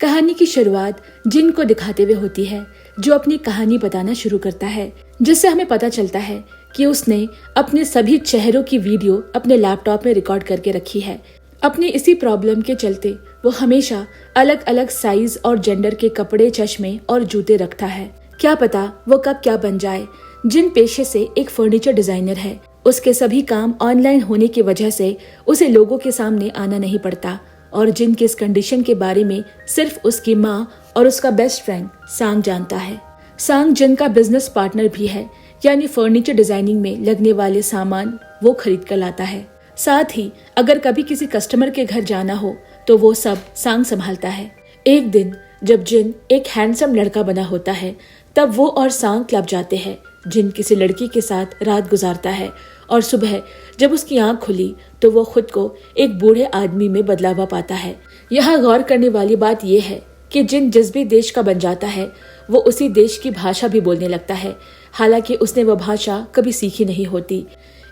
कहानी की शुरुआत जिन को दिखाते हुए होती है, जो अपनी कहानी बताना शुरू करता है, जिससे हमें पता चलता है कि उसने अपने सभी चेहरों की वीडियो अपने लैपटॉप में रिकॉर्ड करके रखी है। अपनी इसी प्रॉब्लम के चलते वो हमेशा अलग अलग साइज और जेंडर के कपड़े, चश्मे और जूते रखता है। क्या पता वो कब क्या बन जाए। जिन पेशे से एक फर्नीचर डिजाइनर है, उसके सभी काम ऑनलाइन होने की वजह से उसे लोगों के सामने आना नहीं पड़ता और जिन की इस कंडीशन के बारे में सिर्फ उसकी माँ और उसका बेस्ट फ्रेंड सांग जानता है। सांग जिन का बिजनेस पार्टनर भी है, यानी फर्नीचर डिजाइनिंग में लगने वाले सामान वो खरीद कर लाता है। साथ ही अगर कभी किसी कस्टमर के घर जाना हो तो वो सब सांग संभालता है। एक दिन जब जिन एक हैंडसम लड़का बना होता है, तब वो और सांग क्लब जाते हैं। जिन किसी लड़की के साथ रात गुजारता है और सुबह जब उसकी आंख खुली तो वो खुद को एक बूढ़े आदमी में बदला हुआ पाता है। यहाँ गौर करने वाली बात यह है कि जिन जिस भी देश का बन जाता है, वो उसी देश की भाषा भी बोलने लगता है, हालांकि उसने वह भाषा कभी सीखी नहीं होती।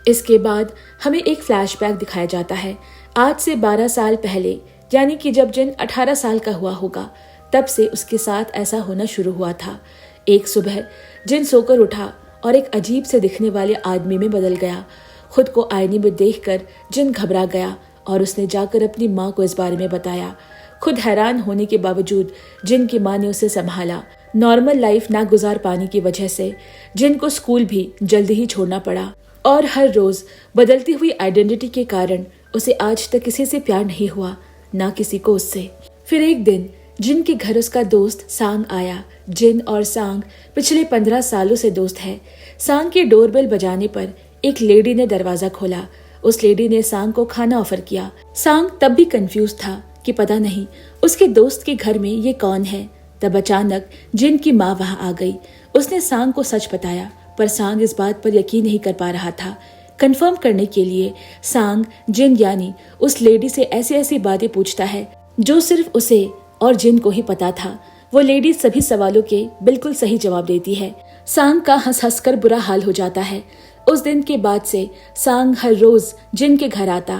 इसके बाद हमें एक फ्लैशबैक दिखाया जाता है। आज से 12 साल पहले, यानी कि जब जिन 18 साल का हुआ होगा, तब से उसके साथ ऐसा होना शुरू हुआ था। एक सुबह जिन सोकर उठा और एक अजीब से दिखने वाले आदमी में बदल गया। खुद को आईने में देखकर जिन घबरा गया और उसने जाकर अपनी माँ को इस बारे में बताया। खुद हैरान होने के बावजूद जिन की माँ ने उसे संभाला। नॉर्मल लाइफ ना गुजार पाने की वजह से जिन को स्कूल भी जल्दी ही छोड़ना पड़ा और हर रोज बदलती हुई आइडेंटिटी के कारण उसे आज तक किसी से प्यार नहीं हुआ, ना किसी को उससे। फिर एक दिन जिन के घर उसका दोस्त सांग आया। जिन और सांग पिछले 15 सालों से दोस्त है। सांग के डोरबेल बजाने पर एक लेडी ने दरवाजा खोला। उस लेडी ने सांग को खाना ऑफर किया। सांग तब भी कंफ्यूज था कि पता नहीं उसके दोस्त के घर में ये कौन है। तब अचानक जिन की माँ वहां आ गई। उसने सांग को सच बताया, पर सांग इस बात पर यकीन नहीं कर पा रहा था। कंफर्म करने के लिए सांग जिन यानी उस लेडी से ऐसी ऐसी बातें पूछता है जो सिर्फ उसे और जिन को ही पता था। वो लेडी सभी सवालों के बिल्कुल सही जवाब देती है। सांग का हंस हंस कर बुरा हाल हो जाता है। उस दिन के बाद से सांग हर रोज जिन के घर आता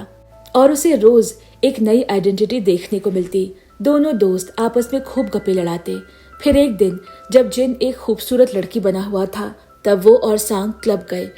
और उसे रोज एक नई आइडेंटिटी देखने को मिलती। दोनों दोस्त आपस में खूब गप्पे लड़ाते। फिर एक दिन जब जिन एक खूबसूरत लड़की बना हुआ था, तब वो और सांग क्लब गए।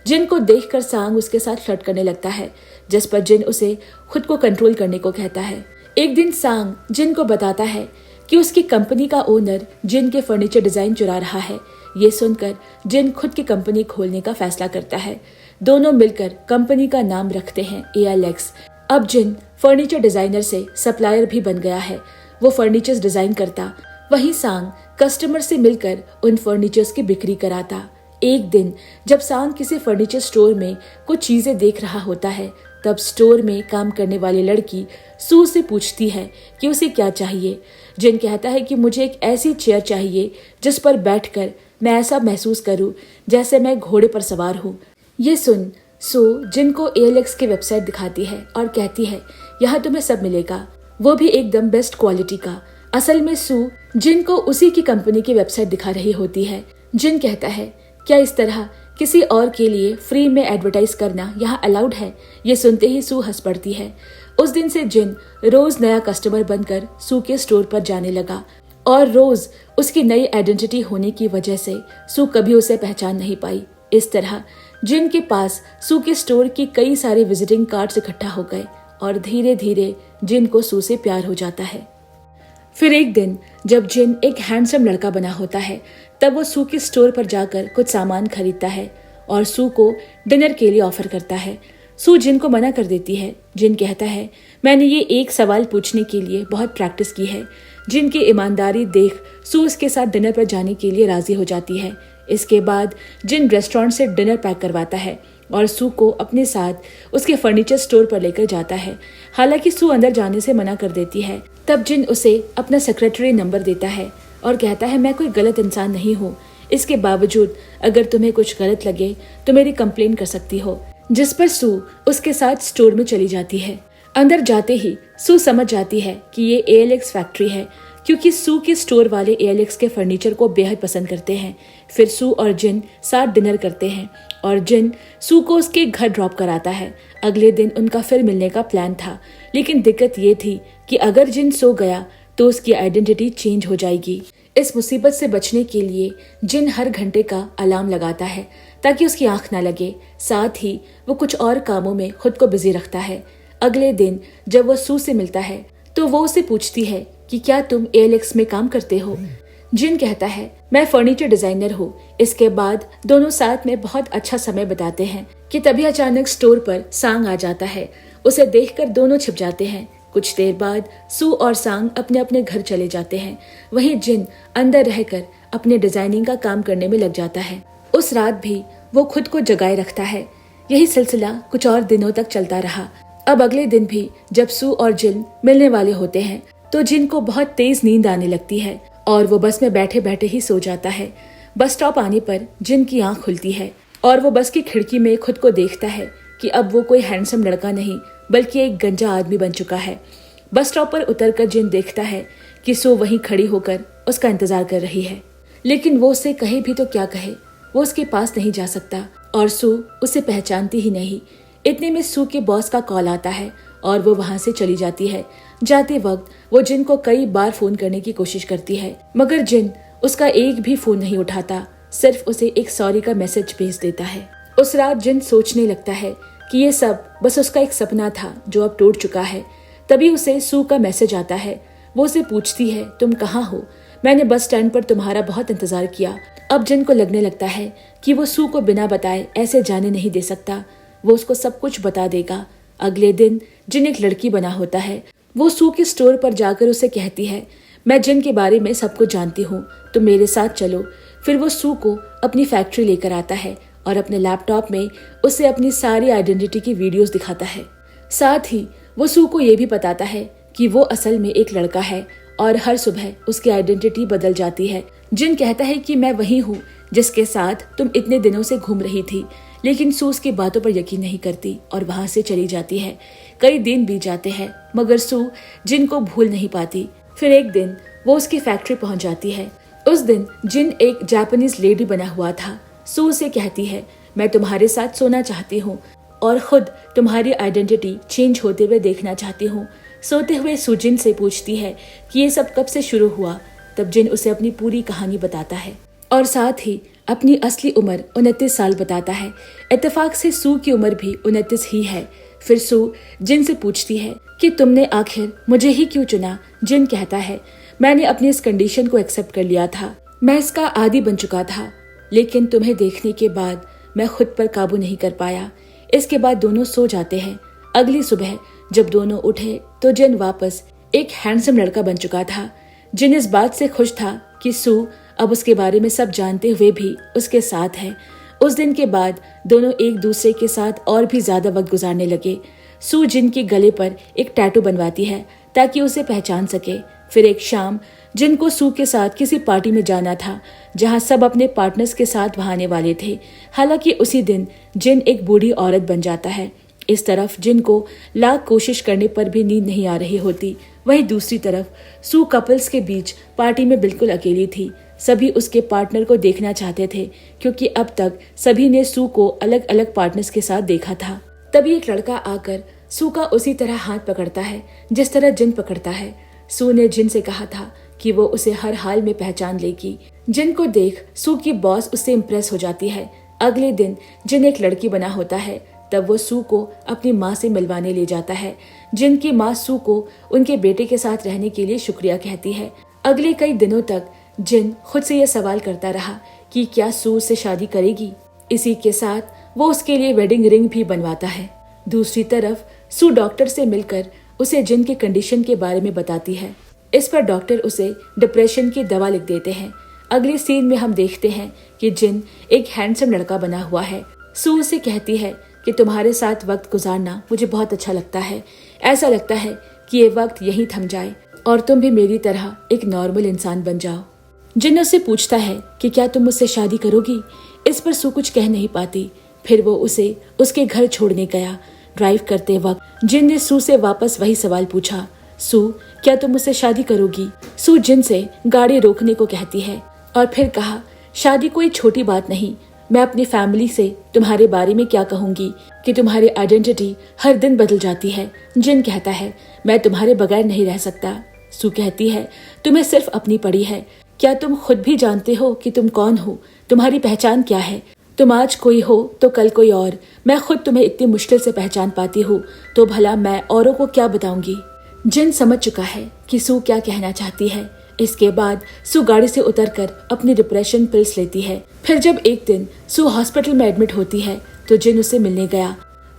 जिन को देखकर सांग उसके साथ फ्लर्ट करने लगता है, जिस पर जिन उसे खुद को कंट्रोल करने को कहता है। एक दिन सांग जिन को बताता है कि उसकी कंपनी का ओनर जिन के फर्नीचर डिजाइन चुरा रहा है। ये सुनकर जिन खुद की कंपनी खोलने का फैसला करता है। दोनों मिलकर कंपनी का नाम रखते हैं ALX। अब जिन फर्नीचर डिजाइनर से सप्लायर भी बन गया है। वो फर्नीचर्स डिजाइन करता, वहीं सांग कस्टमर से मिलकर उन फर्नीचर्स की बिक्री कराता। एक दिन जब सांग किसी फर्नीचर स्टोर में कुछ चीजें देख रहा होता है, तब स्टोर में काम करने वाली लड़की सू से पूछती है कि उसे क्या चाहिए। जिन कहता है कि मुझे एक ऐसी चेयर चाहिए जिस पर बैठकर मैं ऐसा महसूस करूं जैसे मैं घोड़े पर सवार हूं। ये सुन सू जिन को ALX की वेबसाइट दिखाती है और कहती है, यहाँ तुम्हें सब मिलेगा, वो भी एकदम बेस्ट क्वालिटी का। असल में सू जिन को उसी की कंपनी की वेबसाइट दिखा रही होती है। जिन कहता है, क्या इस तरह किसी और के लिए फ्री में एडवर्टाइज करना यहाँ अलाउड है? ये सुनते ही सू हंस पड़ती है। उस दिन से जिन रोज नया कस्टमर बनकर सू के स्टोर पर जाने लगा और रोज उसकी नई आइडेंटिटी होने की वजह से सू कभी उसे पहचान नहीं पाई। इस तरह जिन के पास सू के स्टोर की कई सारे विजिटिंग कार्ड्स इकट्ठा हो गए और धीरे धीरे जिन को सू से प्यार हो जाता है। फिर एक दिन जब जिन एक हैंडसम लड़का बना होता है, तब वो सू के स्टोर पर जाकर कुछ सामान खरीदता है और सू को डिनर के लिए ऑफर करता है। सू जिन को मना कर देती है। जिन कहता है, मैंने ये एक सवाल पूछने के लिए बहुत प्रैक्टिस की है। जिन की ईमानदारी देख सू उसके साथ डिनर पर जाने के लिए राजी हो जाती है। इसके बाद जिन रेस्टोरेंट से डिनर पैक करवाता है और सू को अपने साथ उसके फर्नीचर स्टोर पर लेकर जाता है। हालांकि सू अंदर जाने से मना कर देती है। तब जिन उसे अपना सेक्रेटरी नंबर देता है और कहता है, मैं कोई गलत इंसान नहीं हूँ, इसके बावजूद अगर तुम्हें कुछ गलत लगे तो मेरी कंप्लेन कर सकती हो। जिस पर सू उसके साथ स्टोर में चली जाती है। अंदर जाते ही सू समझ जाती है कि ये ALX फैक्ट्री है, क्योंकि सू के स्टोर वाले ALX के फर्नीचर को बेहद पसंद करते हैं। फिर सू और जिन साथ डिनर करते हैं और जिन सू को उसके घर ड्रॉप कराता है। अगले दिन उनका फिर मिलने का प्लान था, लेकिन दिक्कत ये थी कि अगर जिन सो गया तो उसकी आइडेंटिटी चेंज हो जाएगी। इस मुसीबत से बचने के लिए जिन हर घंटे का अलार्म लगाता है ताकि उसकी आंख ना लगे। साथ ही वो कुछ और कामों में खुद को बिजी रखता है। अगले दिन जब वो सू से मिलता है तो वो उसे पूछती है कि क्या तुम एलेक्स में काम करते हो। जिन कहता है मैं फर्नीचर डिजाइनर हूँ। इसके बाद दोनों साथ में बहुत अच्छा समय बिताते हैं कि तभी अचानक स्टोर पर सांग आ जाता है। उसे देखकर दोनों छिप जाते हैं। कुछ देर बाद सू और सांग अपने अपने घर चले जाते हैं। वहीं जिन अंदर रहकर अपने डिजाइनिंग का काम करने में लग जाता है। उस रात भी वो खुद को जगाए रखता है। यही सिलसिला कुछ और दिनों तक चलता रहा। अब अगले दिन भी जब सू और जिन मिलने वाले होते हैं तो जिन को बहुत तेज नींद आने लगती है और वो बस में बैठे बैठे ही सो जाता है। बस स्टॉप आने पर जिन की आंख खुलती है और वो बस की खिड़की में खुद को देखता है कि अब वो कोई हैंडसम लड़का नहीं बल्कि एक गंजा आदमी बन चुका है। बस स्टॉप पर उतरकर जिन देखता है कि सू वहीं खड़ी होकर उसका इंतजार कर रही है, लेकिन वो उससे कहे भी तो क्या कहे। वो उसके पास नहीं जा सकता और सू उसे पहचानती ही नहीं। इतने में सू के बॉस का कॉल आता है और वो वहां से चली जाती है। जाते वक्त वो जिन को कई बार फोन करने की कोशिश करती है, मगर जिन उसका एक भी फोन नहीं उठाता, सिर्फ उसे एक सॉरी का मैसेज भेज देता है। उस रात जिन सोचने लगता है कि ये सब बस उसका एक सपना था जो अब टूट चुका है। तभी उसे सू का मैसेज आता है। वो उसे पूछती है तुम कहाँ हो? मैंने बस स्टैंड पर तुम्हारा बहुत इंतजार किया। अब जिन को लगने लगता है कि वो सू को बिना बताए ऐसे जाने नहीं दे सकता। वो उसको सब कुछ बता देगा। अगले दिन जिन एक लड़की बना होता है। वो सू के स्टोर पर जाकर उसे कहती है मैं जिन के बारे में सब कुछ जानती हूँ, तुम मेरे साथ चलो। फिर वो सू को अपनी फैक्ट्री लेकर आता है और अपने लैपटॉप में उसे अपनी सारी आइडेंटिटी की वीडियोस दिखाता है। साथ ही वो सू को ये भी बताता है कि वो असल में एक लड़का है और हर सुबह उसकी आइडेंटिटी बदल जाती है। जिन कहता है कि मैं वही हूँ जिसके साथ तुम इतने दिनों से घूम रही थी, लेकिन सू उसकी बातों पर यकीन नहीं करती और वहां से चली जाती है। कई दिन बीत जाते हैं मगर सू जिन को भूल नहीं पाती। फिर एक दिन वो उसकी फैक्ट्री पहुंच जाती है। उस दिन जिन एक जापानीज लेडी बना हुआ था। सू उसे कहती है मैं तुम्हारे साथ सोना चाहती हूँ और खुद तुम्हारी आइडेंटिटी चेंज होते हुए देखना चाहती हूँ। सोते हुए सू जिन से पूछती है कि ये सब कब से शुरू हुआ। तब जिन उसे अपनी पूरी कहानी बताता है और साथ ही अपनी असली उम्र 29 साल बताता है। इत्तेफाक से सू की उम्र भी 29 ही है। फिर सू जिन से पूछती है कि तुमने आखिर मुझे ही क्यों चुना। जिन कहता है मैंने अपनी इस कंडीशन को एक्सेप्ट कर लिया था। मैं इसका आदी बन चुका था, लेकिन तुम्हें देखने के बाद मैं खुद पर काबू नहीं कर पाया। इसके बाद दोनों सो जाते हैं। अगली सुबह जब दोनों उठे तो जिन वापस एक हैंडसम लड़का बन चुका था। जिन इस बात से खुश था कि सू अब उसके बारे में सब जानते हुए भी उसके साथ है। उस दिन के बाद दोनों एक दूसरे के साथ और भी ज्यादा वक्त गुजारने लगे। सू जिन के गले पर एक टैटू बनवाती है ताकि उसे पहचान सके। फिर एक शाम जिन को सू के साथ किसी पार्टी में जाना था जहां सब अपने पार्टनर्स के साथ वहां आने वाले थे। हालांकि उसी दिन जिन एक बूढ़ी औरत बन जाता है। इस तरफ जिन को लाख कोशिश करने पर भी नींद नहीं आ रही होती, वहीं दूसरी तरफ सू कपल्स के बीच पार्टी में बिल्कुल अकेली थी। सभी उसके पार्टनर को देखना चाहते थे क्योंकि अब तक सभी ने सू को अलग अलग पार्टनर्स के साथ देखा था। तभी एक लड़का आकर सू का उसी तरह हाथ पकड़ता है जिस तरह जिन पकड़ता है। सू ने जिन से कहा था कि वो उसे हर हाल में पहचान लेगी। जिन को देख सू की बॉस उससे इम्प्रेस हो जाती है। अगले दिन जिन एक लड़की बना होता है। तब वो सू को अपनी माँ से मिलवाने ले जाता है। जिन की माँ सू को उनके बेटे के साथ रहने के लिए शुक्रिया कहती है। अगले कई दिनों तक जिन खुद से यह सवाल करता रहा कि क्या सू से शादी करेगी। इसी के साथ वो उसके लिए वेडिंग रिंग भी बनवाता है। दूसरी तरफ सू डॉक्टर से मिलकर उसे जिन की कंडीशन के बारे में बताती है। इस पर डॉक्टर उसे डिप्रेशन की दवा लिख देते हैं। अगले सीन में हम देखते हैं कि जिन एक हैंडसम लड़का बना हुआ है। सू उसे कहती है कि तुम्हारे साथ वक्त गुजारना मुझे बहुत अच्छा लगता है। ऐसा लगता है कि ये वक्त यहीं थम जाए और तुम भी मेरी तरह एक नॉर्मल इंसान बन जाओ। जिन उससे पूछता है कि क्या तुम मुझसे शादी करोगी। इस पर सू कुछ कह नहीं पाती। फिर वो उसे उसके घर छोड़ने गया। ड्राइव करते वक्त जिन ने सू से वापस वही सवाल पूछा, सू क्या तुम मुझसे शादी करोगी। सू जिन से गाड़ी रोकने को कहती है और फिर कहा शादी कोई छोटी बात नहीं। मैं अपनी फैमिली से तुम्हारे बारे में क्या कहूंगी कि तुम्हारी आइडेंटिटी हर दिन बदल जाती है। जिन कहता है मैं तुम्हारे बगैर नहीं रह सकता। सू कहती है, तुम्हें सिर्फ अपनी पड़ी है। क्या तुम खुद भी जानते हो कि तुम कौन हो? तुम्हारी पहचान क्या है? तुम आज कोई हो तो कल कोई और। मैं खुद तुम्हें इतनी मुश्किल से पहचान पाती हूँ, तो भला मैं औरों को क्या बताऊंगी? जिन समझ चुका है कि सू क्या कहना चाहती है। इसके बाद सू गाड़ी से उतरकर अपनी डिप्रेशन पिल्स लेती है। फिर जब एक दिन सू हॉस्पिटल में एडमिट होती है तो जिन उसे मिलने गया।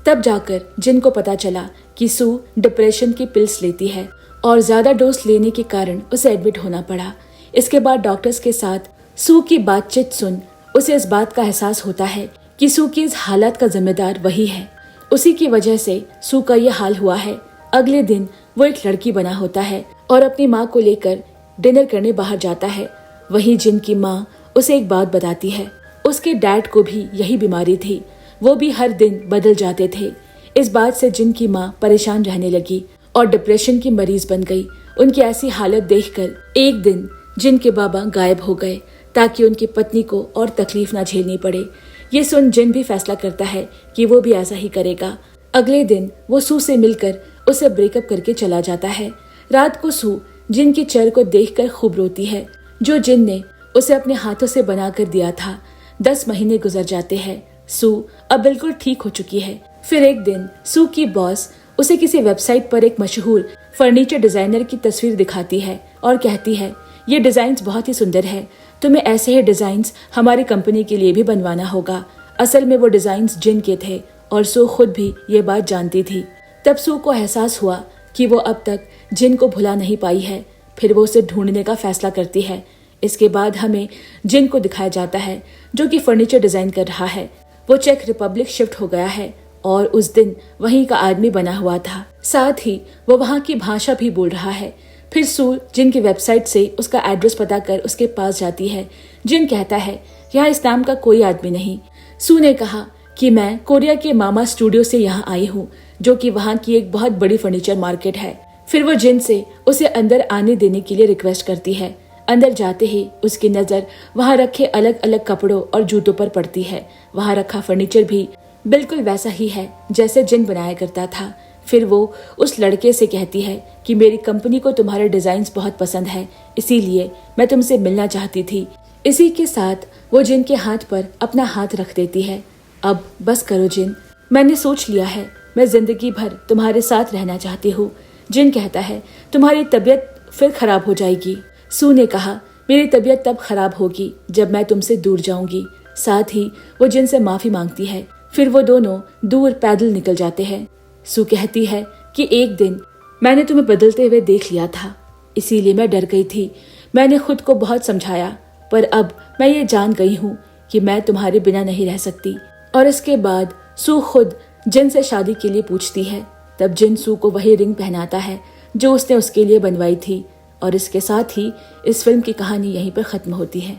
तब जाकर जिन को पता चला कि सू डिप्रेशन की पिल्स लेती है और ज्यादा डोज लेने के कारण उसे एडमिट होना पड़ा। इसके बाद डॉक्टर्स के साथ सू की बातचीत सुन उसे इस बात का एहसास होता है कि सू की इस हालत का जिम्मेदार वही है। उसी की वजह से सू का ये हाल हुआ है। अगले दिन वो एक लड़की बना होता है और अपनी माँ को लेकर डिनर करने बाहर जाता है। वहीं जिन की माँ उसे एक बात बताती है, उसके डैड को भी यही बीमारी थी, वो भी हर दिन बदल जाते थे। इस बात से जिन की माँ परेशान रहने लगी और डिप्रेशन की मरीज बन गई। उनकी ऐसी हालत देखकर एक दिन जिन के बाबा गायब हो गए ताकि उनकी पत्नी को और तकलीफ ना झेलनी पड़े। ये सुन जिन भी फैसला करता है कि वो भी ऐसा ही करेगा। अगले दिन वो सू से मिलकर उसे ब्रेकअप करके चला जाता है। रात को सू जिन की चेहरे को देखकर खूब रोती है, जो जिन ने उसे अपने हाथों से बनाकर दिया था। 10 महीने गुजर जाते हैं। सू अब बिल्कुल ठीक हो चुकी है। फिर एक दिन सू की बॉस उसे किसी वेबसाइट पर एक मशहूर फर्नीचर डिजाइनर की तस्वीर दिखाती है और कहती है, ये डिजाइन्स बहुत ही सुंदर है, तुम्हें ऐसे ही डिजाइन्स हमारी कंपनी के लिए भी बनवाना होगा। असल में वो डिजाइन्स जिन के थे और सू खुद भी ये बात जानती थी। तब सू को एहसास हुआ कि वो अब तक जिन को भुला नहीं पाई है। फिर वो उसे ढूंढने का फैसला करती है। इसके बाद हमें जिन को दिखाया जाता है जो कि फर्नीचर डिजाइन कर रहा है। वो चेक रिपब्लिक शिफ्ट हो गया है और उस दिन वहीं का आदमी बना हुआ था। साथ ही वो वहाँ की भाषा भी बोल रहा है। फिर सू जिन की वेबसाइट से उसका एड्रेस पता कर उसके पास जाती है। जिन कहता है, यहाँ इस नाम का कोई आदमी नहीं। सू ने कहा कि मैं कोरिया के मामा स्टूडियो से यहाँ आई हूँ, जो कि वहाँ की एक बहुत बड़ी फर्नीचर मार्केट है। फिर वो जिन से उसे अंदर आने देने के लिए रिक्वेस्ट करती है। अंदर जाते ही उसकी नजर वहाँ रखे अलग अलग कपड़ों और जूतों पर पड़ती है। वहाँ रखा फर्नीचर भी बिल्कुल वैसा ही है जैसे जिन बनाया करता था। फिर वो उस लड़के से कहती है कि मेरी कंपनी को तुम्हारे डिजाइन्स बहुत पसंद है, इसीलिए मैं तुमसे मिलना चाहती थी। इसी के साथ वो जिन के हाथ पर अपना हाथ रख देती है। अब बस करो जिन, मैंने सोच लिया है, मैं जिंदगी भर तुम्हारे साथ रहना चाहती हूँ। जिन कहता है, तुम्हारी तबीयत फिर खराब हो जाएगी। सू ने कहा, मेरी तबीयत तब खराब होगी जब मैं तुमसे दूर जाऊंगी। साथ ही वो जिन से माफी मांगती है। फिर वो दोनों दूर पैदल निकल जाते हैं। सू कहती है कि एक दिन मैंने तुम्हें बदलते हुए देख लिया था, इसीलिए मैं डर गई थी। मैंने खुद को बहुत समझाया, पर अब मैं ये जान गई हूँ कि मैं तुम्हारे बिना नहीं रह सकती। और इसके बाद सू खुद जिन से शादी के लिए पूछती है। तब जिन सू को वही रिंग पहनाता है जो उसने उसके लिए बनवाई थी। और इसके साथ ही इस फिल्म की कहानी यहीं पर खत्म होती है।